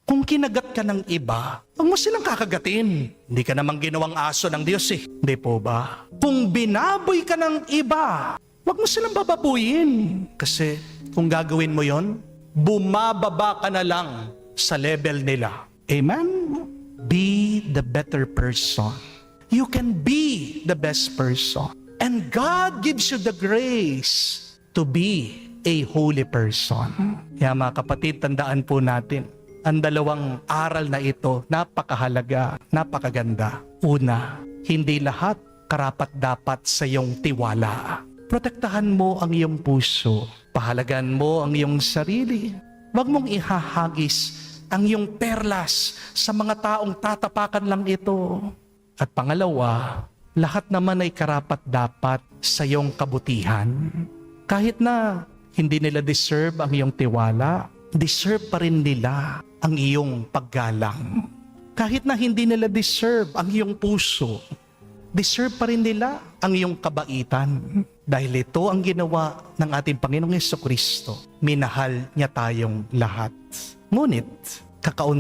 Kung kinagat ka ng iba, huwag mo silang kakagatin. Hindi ka namang ginawang aso ng Diyos eh. Hindi po ba? Kung binaboy ka ng iba, huwag mo silang bababuyin. Kasi kung gagawin mo yon, bumababa ka na lang sa level nila. Amen? Be the better person. You can be the best person. And God gives you the grace to be a holy person. Kaya mga kapatid, tandaan po natin, ang dalawang aral na ito, napakahalaga, napakaganda. Una, hindi lahat karapat-dapat sa iyong tiwala. Protektahan mo ang iyong puso. Pahalagan mo ang iyong sarili. Huwag mong ihahagis ang iyong perlas sa mga taong tatapakan lang ito. At pangalawa, lahat naman ay karapat-dapat sa iyong kabutihan. Kahit na hindi nila deserve ang iyong tiwala, deserve pa rin nila ang iyong paggalang. Kahit na hindi nila deserve ang iyong puso, deserve pa rin nila ang iyong kabaitan. Dahil ito ang ginawa ng ating Panginoong Jesucristo. Minahal niya tayong lahat. Ngunit, kakaunti